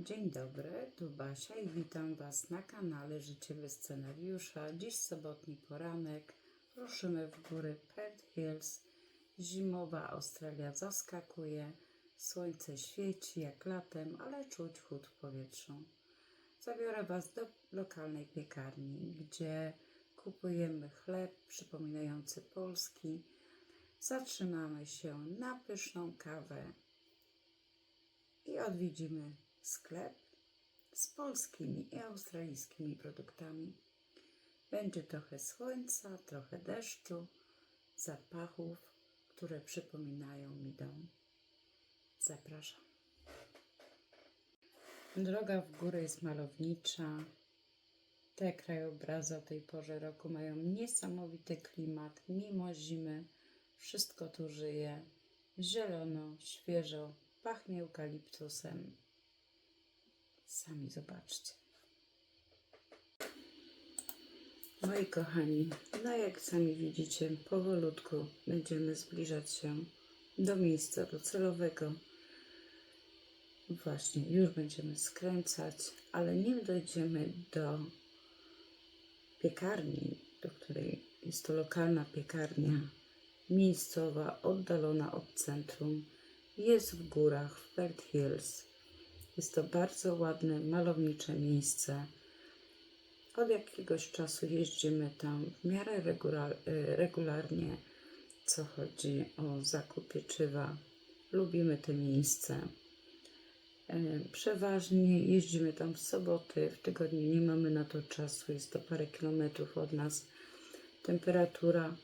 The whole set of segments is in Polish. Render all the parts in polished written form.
Dzień dobry, tu Basia i witam Was na kanale Życie bez scenariusza. Dziś sobotni poranek, ruszymy w góry Perth Hills. Zimowa Australia zaskakuje, słońce świeci jak latem, ale czuć chłód w powietrzu. Zabiorę Was do lokalnej piekarni, gdzie kupujemy chleb przypominający polski. Zatrzymamy się na pyszną kawę i odwiedzimy sklep z polskimi i australijskimi produktami. Będzie trochę słońca, trochę deszczu, zapachów, które przypominają mi dom. Zapraszam. Droga w górę jest malownicza. Te krajobrazy o tej porze roku mają niesamowity klimat. Mimo zimy wszystko tu żyje. Zielono, świeżo, pachnie eukaliptusem. Sami zobaczcie. Moi kochani, no jak sami widzicie, powolutku będziemy zbliżać się do miejsca docelowego. Właśnie, już będziemy skręcać, ale nim dojdziemy do piekarni, do której jest to lokalna piekarnia, miejscowa, oddalona od centrum, jest w górach, w Perth Hills. Jest to bardzo ładne, malownicze miejsce. Od jakiegoś czasu jeździmy tam w miarę regularnie, co chodzi o zakup pieczywa. Lubimy to miejsce. Przeważnie jeździmy tam w soboty, w tygodniu nie mamy na to czasu, jest to parę kilometrów od nas. Temperatura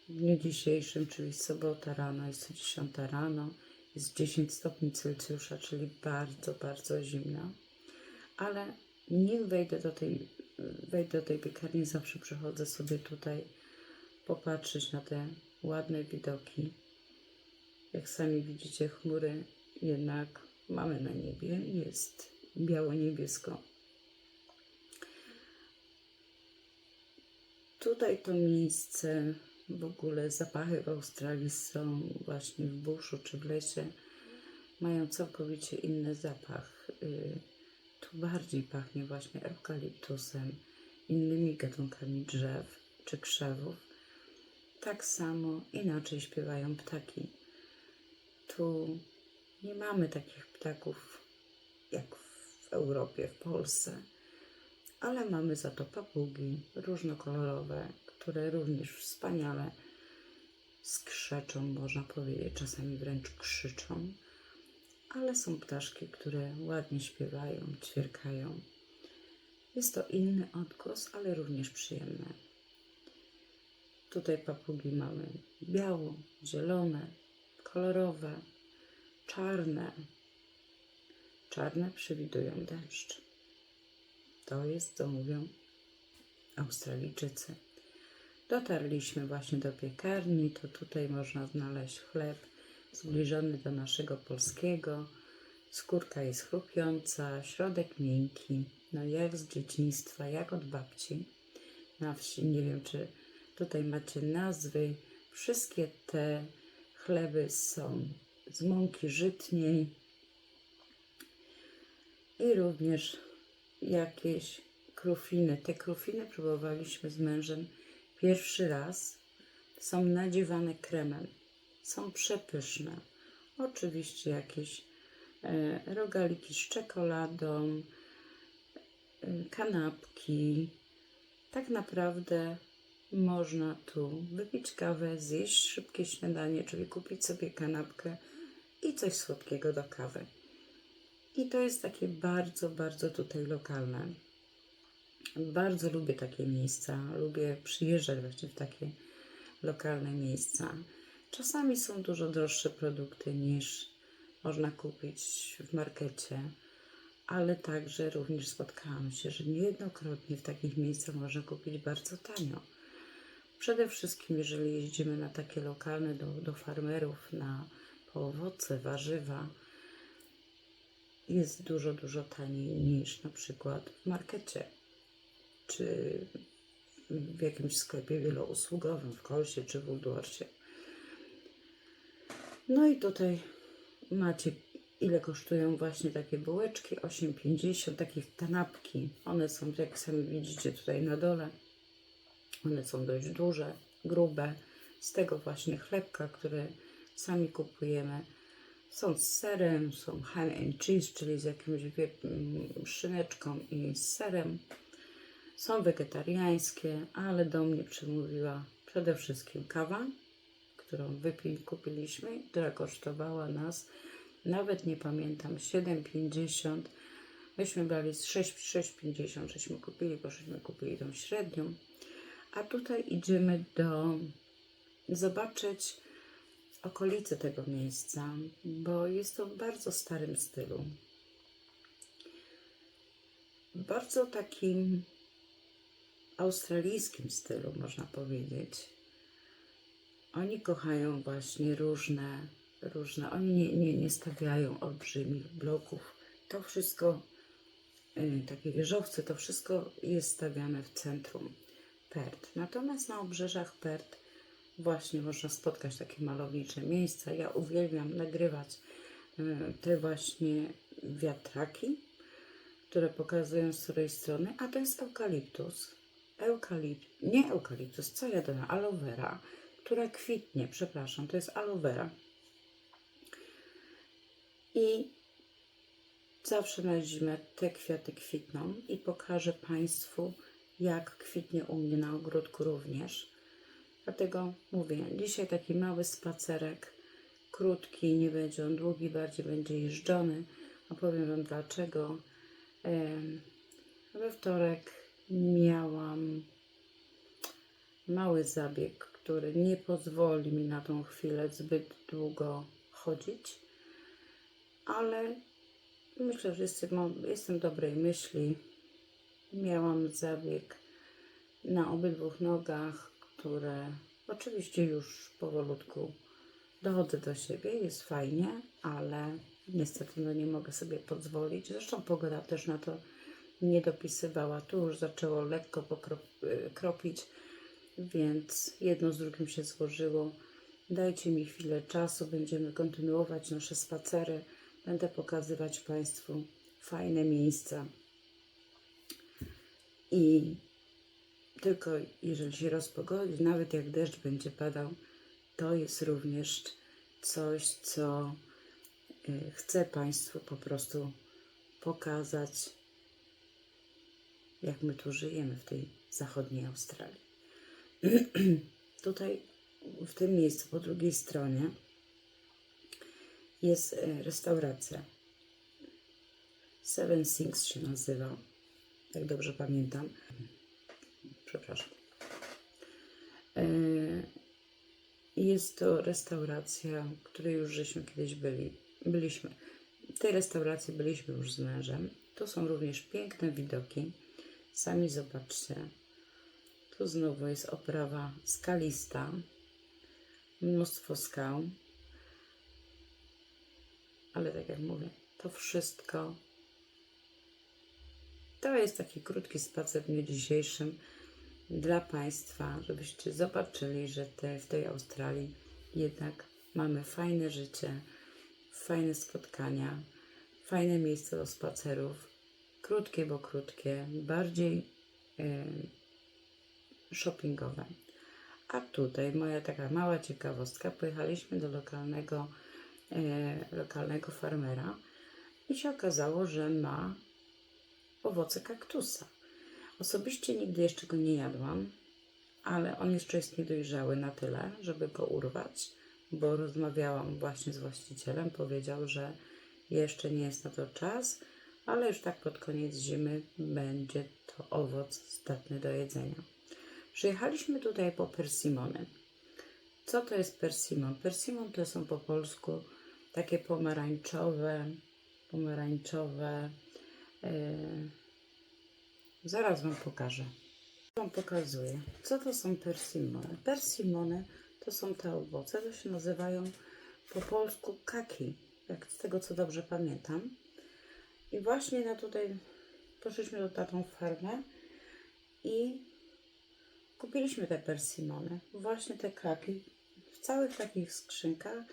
w dniu dzisiejszym, czyli sobota rano, jest to 10 rano, jest 10 stopni Celsjusza, czyli bardzo, bardzo zimno. Ale nim wejdę do tej piekarni, zawsze przychodzę sobie tutaj popatrzeć na te ładne widoki. Jak sami widzicie, chmury jednak mamy na niebie, jest biało-niebiesko. Tutaj to miejsce, w ogóle zapachy w Australii są właśnie w buszu czy w lesie, mają całkowicie inny zapach. Tu bardziej pachnie właśnie eukaliptusem, innymi gatunkami drzew czy krzewów. Tak samo inaczej śpiewają ptaki. Tu nie mamy takich ptaków jak w Europie, w Polsce, ale mamy za to papugi różnokolorowe, które również wspaniale skrzeczą, można powiedzieć, czasami wręcz krzyczą. Ale są ptaszki, które ładnie śpiewają, ćwierkają. Jest to inny odgłos, ale również przyjemny. Tutaj papugi mamy białe, zielone, kolorowe, czarne. Czarne przewidują deszcz. To jest, co mówią Australijczycy. Dotarliśmy właśnie do piekarni, to tutaj można znaleźć chleb zbliżony do naszego polskiego. Skórka jest chrupiąca, środek miękki, no jak z dzieciństwa, jak od babci na wsi. Nie wiem, czy tutaj macie nazwy. Wszystkie te chleby są z mąki żytniej i również jakieś krufiny. Te krufiny próbowaliśmy z mężem pierwszy raz. Są nadziewane kremem. Są przepyszne. Oczywiście jakieś rogaliki z czekoladą, kanapki. Tak naprawdę można tu wypić kawę, zjeść szybkie śniadanie, czyli kupić sobie kanapkę i coś słodkiego do kawy. I to jest takie bardzo, bardzo tutaj lokalne. Bardzo lubię takie miejsca. Lubię przyjeżdżać właśnie w takie lokalne miejsca. Czasami są dużo droższe produkty niż można kupić w markecie, ale także również spotkałam się, że niejednokrotnie w takich miejscach można kupić bardzo tanio. Przede wszystkim, jeżeli jeździmy na takie lokalne do farmerów, po owoce, warzywa, jest dużo, dużo taniej niż na przykład w markecie, czy w jakimś sklepie wielousługowym, w Colesie czy w Woolworthsie. No i tutaj macie ile kosztują właśnie takie bułeczki. 8,50, takie kanapki. One są, jak sami widzicie tutaj na dole, one są dość duże, grube. Z tego właśnie chlebka, które sami kupujemy. Są z serem, są ham and cheese, czyli z jakimś szyneczką i z serem. Są wegetariańskie, ale do mnie przemówiła przede wszystkim kawa, którą kupiliśmy, która kosztowała nas, nawet nie pamiętam, 7,50. Myśmy brali z 6,50, żeśmy kupili, bo żeśmy kupili tą średnią. A tutaj idziemy zobaczyć okolice tego miejsca, bo jest to w bardzo starym stylu. W bardzo takim australijskim stylu, można powiedzieć. Oni kochają właśnie różne oni nie stawiają olbrzymich bloków. To wszystko, takie wieżowce, to wszystko jest stawiane w centrum Perth. Natomiast na obrzeżach Perth właśnie można spotkać takie malownicze miejsca. Ja uwielbiam nagrywać te właśnie wiatraki, które pokazują z której strony, a to jest eukaliptus. Nie eukaliptus, co ja dodam? Aloe vera, która kwitnie, przepraszam, to jest aloe vera. I zawsze na zimę te kwiaty kwitną i pokażę Państwu, jak kwitnie u mnie na ogródku również. Dlatego mówię, dzisiaj taki mały spacerek, krótki, nie będzie on długi, bardziej będzie jeżdżony. Opowiem Wam dlaczego. We wtorek miałam mały zabieg, który nie pozwoli mi na tą chwilę zbyt długo chodzić, ale myślę, że jestem dobrej myśli. Miałam zabieg na obydwu nogach, które oczywiście już powolutku dochodzę do siebie, jest fajnie, ale niestety nie mogę sobie pozwolić. Zresztą pogoda też na to nie dopisywała. Tu już zaczęło lekko kropić, więc jedno z drugim się złożyło. Dajcie mi chwilę czasu, będziemy kontynuować nasze spacery. Będę pokazywać Państwu fajne miejsca. I tylko jeżeli się rozpogodzi, nawet jak deszcz będzie padał, to jest również coś, co chcę Państwu po prostu pokazać, jak my tu żyjemy w tej zachodniej Australii. Tutaj, w tym miejscu, po drugiej stronie, jest restauracja. Seven Things się nazywa, jak dobrze pamiętam. Przepraszam. Jest to restauracja, w której już żeśmy kiedyś byliśmy. W tej restauracji byliśmy już z mężem. Tu są również piękne widoki. Sami zobaczcie. Tu znowu jest oprawa skalista. Mnóstwo skał. Ale tak jak mówię, to wszystko to jest taki krótki spacer w dniu dzisiejszym dla Państwa, żebyście zobaczyli, że w tej Australii jednak mamy fajne życie, fajne spotkania, fajne miejsca do spacerów, krótkie, bo krótkie, bardziej shoppingowe. A tutaj moja taka mała ciekawostka, pojechaliśmy do lokalnego farmera i się okazało, że ma owoce kaktusa. Osobiście nigdy jeszcze go nie jadłam, ale on jeszcze jest niedojrzały na tyle, żeby go urwać, bo rozmawiałam właśnie z właścicielem, powiedział, że jeszcze nie jest na to czas, ale już tak pod koniec zimy będzie to owoc zdatny do jedzenia. Przyjechaliśmy tutaj po persimony. Co to jest persimon? Persimon to są po polsku takie pomarańczowe, zaraz Wam pokażę. Wam pokazuję. Co to są persimony? Persimony to są te owoce, to się nazywają po polsku kaki, jak z tego co dobrze pamiętam. I właśnie tutaj poszliśmy na tą farmę i kupiliśmy te persimony, właśnie te kaki w całych takich skrzynkach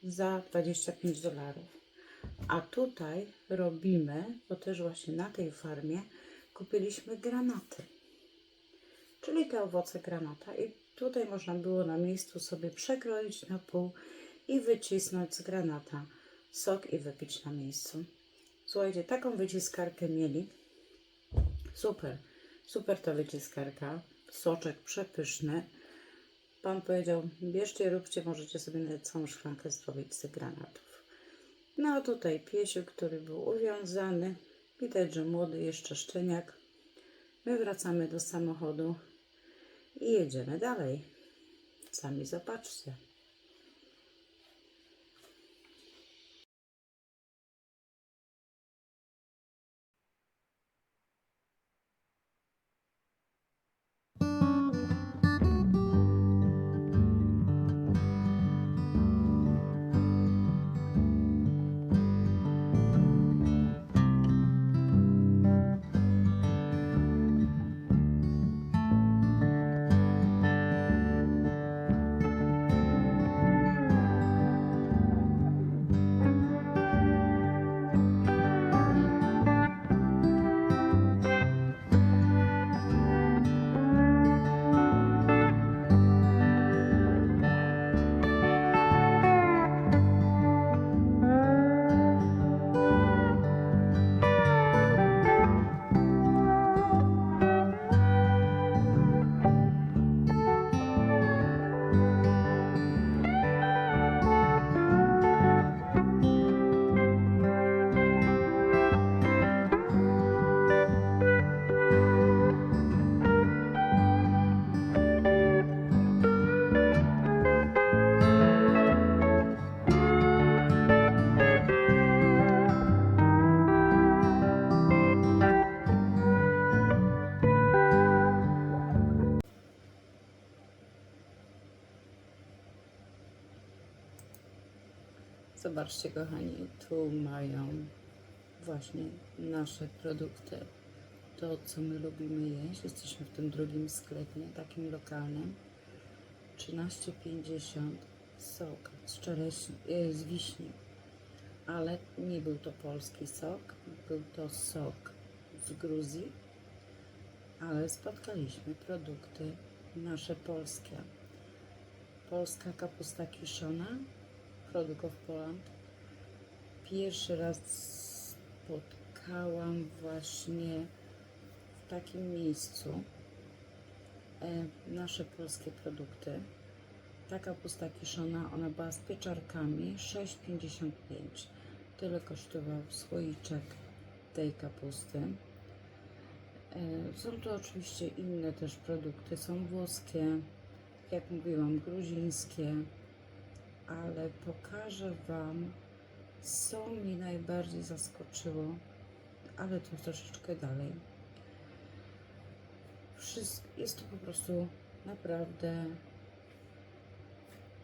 za $25. A tutaj robimy, bo też właśnie na tej farmie kupiliśmy granaty, czyli te owoce granata. I tutaj można było na miejscu sobie przekroić na pół i wycisnąć z granata sok i wypić na miejscu. Słuchajcie, taką wyciskarkę mieli. Super, super ta wyciskarka. Soczek przepyszny. Pan powiedział, bierzcie, róbcie, możecie sobie nawet całą szklankę zrobić z granatów. No a tutaj piesiu, który był uwiązany. Widać, że młody jeszcze szczeniak. My wracamy do samochodu i jedziemy dalej. Sami zobaczcie. Zobaczcie, kochani, tu mają właśnie nasze produkty. To, co my lubimy jeść. Jesteśmy w tym drugim sklepie, takim lokalnym. 13,50 sok z czereśni, z wiśni. Ale nie był to polski sok, był to sok z Gruzji. Ale spotkaliśmy produkty nasze polskie. Polska kapusta kiszona, Product of Poland. Pierwszy raz spotkałam właśnie w takim miejscu nasze polskie produkty. Ta kapusta kiszona, ona była z pieczarkami, 6,55. Tyle kosztował słoiczek tej kapusty. Są tu oczywiście inne też produkty, są włoskie, jak mówiłam, gruzińskie, ale pokażę Wam, co mi najbardziej zaskoczyło, ale to troszeczkę dalej. Jest tu po prostu naprawdę,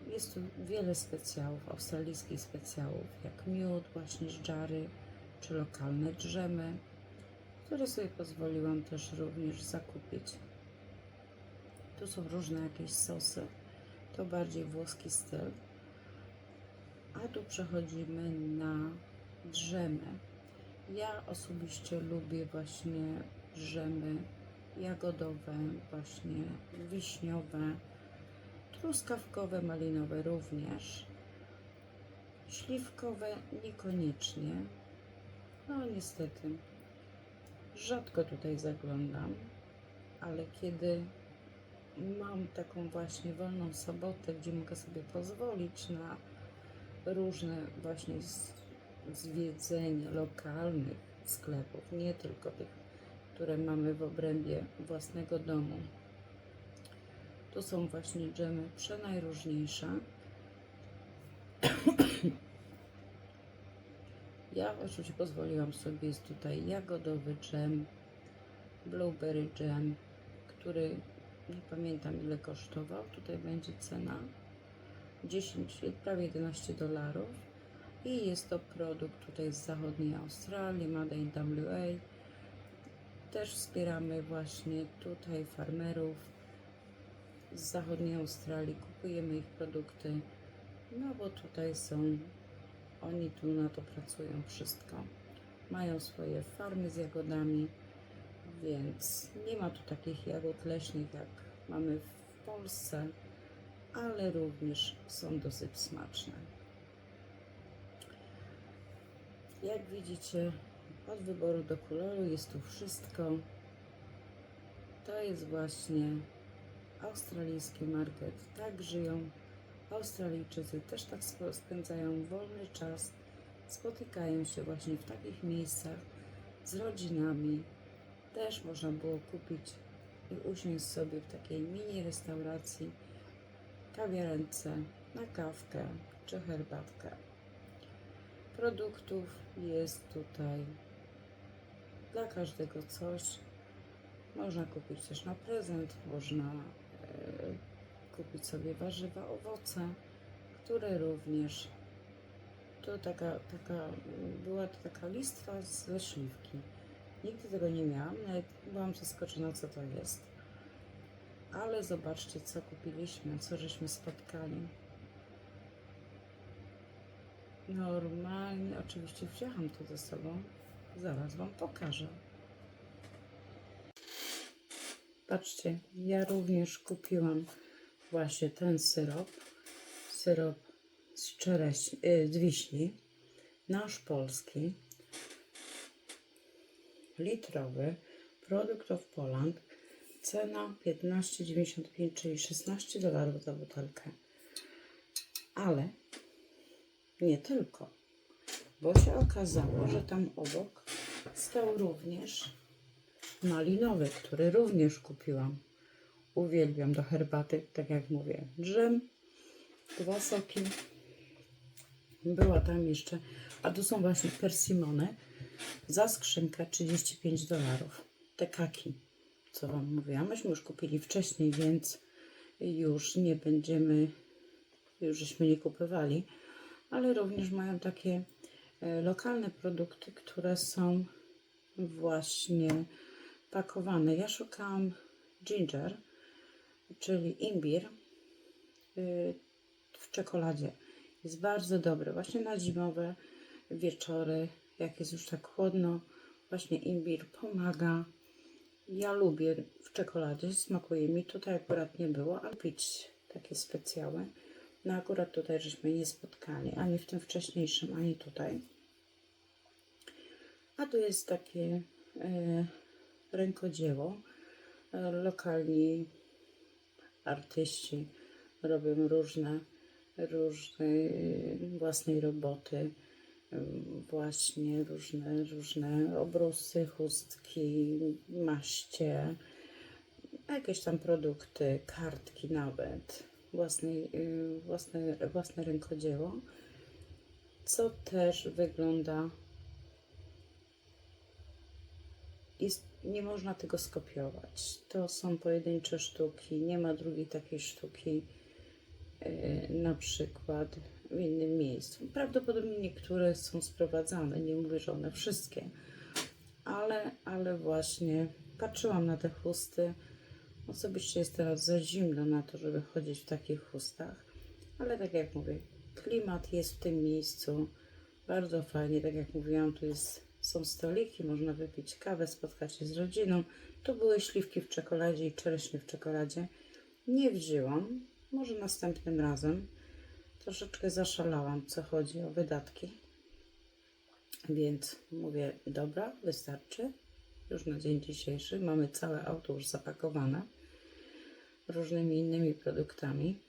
jest tu wiele specjałów, australijskich specjałów, jak miód właśnie z dżary, czy lokalne drzemy, które sobie pozwoliłam też również zakupić. Tu są różne jakieś sosy, to bardziej włoski styl. A tu przechodzimy na drzemy. Ja osobiście lubię właśnie drzemy jagodowe, właśnie wiśniowe, truskawkowe, malinowe również. Śliwkowe niekoniecznie. No niestety, rzadko tutaj zaglądam, ale kiedy mam taką właśnie wolną sobotę, gdzie mogę sobie pozwolić na różne właśnie zwiedzenie lokalnych sklepów, nie tylko tych, które mamy w obrębie własnego domu. Tu są właśnie dżemy przenajróżniejsze. Ja oczywiście pozwoliłam sobie, jest tutaj jagodowy dżem, blueberry dżem, który nie pamiętam ile kosztował. Tutaj będzie cena 10, prawie $11 i jest to produkt tutaj z zachodniej Australii, Made in WA. Też wspieramy właśnie tutaj farmerów z zachodniej Australii, kupujemy ich produkty, no bo tutaj są Oni tu na to pracują wszystko. Mają swoje farmy z jagodami, więc nie ma tu takich jagód leśnych, jak mamy w Polsce, ale również są dosyć smaczne. Jak widzicie, od wyboru do koloru jest tu wszystko. To jest właśnie australijski market. Tak żyją Australijczycy, też tak spędzają wolny czas. Spotykają się właśnie w takich miejscach z rodzinami. Też można było kupić i usiąść sobie w takiej mini restauracji, kawiarence, na kawkę czy herbatkę. Produktów jest tutaj dla każdego coś. Można kupić też na prezent, można kupić sobie warzywa, owoce, które również to była to taka listwa ze śliwki. Nigdy tego nie miałam, nawet byłam zaskoczona, co to jest. Ale zobaczcie, co kupiliśmy, co żeśmy spotkali. Normalnie, oczywiście wzięłam to ze sobą. Zaraz Wam pokażę. Patrzcie, ja również kupiłam właśnie ten syrop. Syrop z wiśni. Nasz polski. Litrowy. Product of Poland. Cena 15,95, czyli $16 za butelkę. Ale nie tylko, bo się okazało, że tam obok stał również malinowy, który również kupiłam. Uwielbiam do herbaty, tak jak mówię, dżem, 2 soki. Była tam jeszcze, a tu są właśnie persimony za skrzynkę $35. Te kaki, co Wam mówiłam, myśmy już kupili wcześniej, więc już nie będziemy, już żeśmy nie kupowali, ale również mają takie lokalne produkty, które są właśnie pakowane. Ja szukałam ginger, czyli imbir w czekoladzie. Jest bardzo dobry, właśnie na zimowe wieczory, jak jest już tak chłodno, właśnie imbir pomaga. Ja lubię w czekoladzie, smakuje mi. Tutaj akurat nie było, ale pić takie specjały. No akurat tutaj żeśmy nie spotkali, ani w tym wcześniejszym, ani tutaj. A tu jest takie rękodzieło. Lokalni artyści robią różne własnej roboty, właśnie różne obrusy, chustki, maście, jakieś tam produkty, kartki nawet, własne rękodzieło, co też wygląda, nie można tego skopiować. To są pojedyncze sztuki, nie ma drugiej takiej sztuki na przykład w innym miejscu. Prawdopodobnie niektóre są sprowadzane, nie mówię, że one wszystkie, ale właśnie patrzyłam na te chusty. Osobiście jest teraz za zimno na to, żeby chodzić w takich chustach, ale tak jak mówię, klimat jest w tym miejscu bardzo fajnie. Tak jak mówiłam, tu są stoliki, można wypić kawę, spotkać się z rodziną. Tu były śliwki w czekoladzie i czereśnie w czekoladzie. Nie wzięłam, może następnym razem. Troszeczkę zaszalałam, co chodzi o wydatki. Więc mówię, dobra, wystarczy. Już na dzień dzisiejszy mamy całe auto już zapakowane różnymi innymi produktami.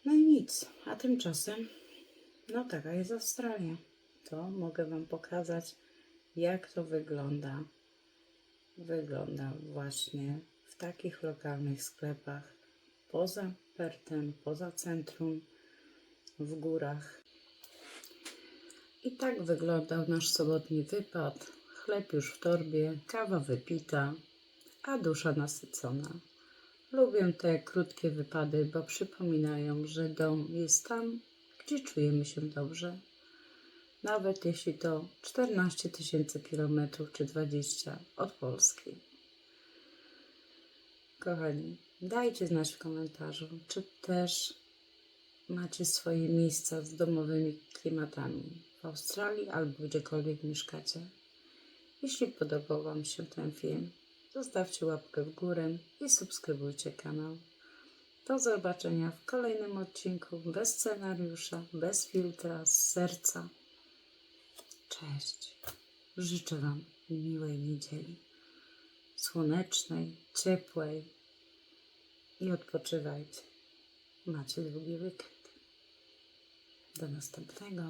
No i nic. A tymczasem, no taka jest Australia. To mogę Wam pokazać, jak to wygląda. Wygląda właśnie w takich lokalnych sklepach poza Pertem, poza centrum, w górach. I tak wyglądał nasz sobotni wypad. Chleb już w torbie, kawa wypita, a dusza nasycona. Lubię te krótkie wypady, bo przypominają, że dom jest tam, gdzie czujemy się dobrze. Nawet jeśli to 14 000 kilometrów czy 20 od Polski. Kochani, dajcie znać w komentarzu, czy też macie swoje miejsca z domowymi klimatami w Australii albo gdziekolwiek mieszkacie. Jeśli podobał Wam się ten film, zostawcie łapkę w górę i subskrybujcie kanał. Do zobaczenia w kolejnym odcinku, bez scenariusza, bez filtra, z serca. Cześć. Życzę Wam miłej niedzieli. Słonecznej, ciepłej i odpoczywajcie. Macie długi weekend. Do następnego.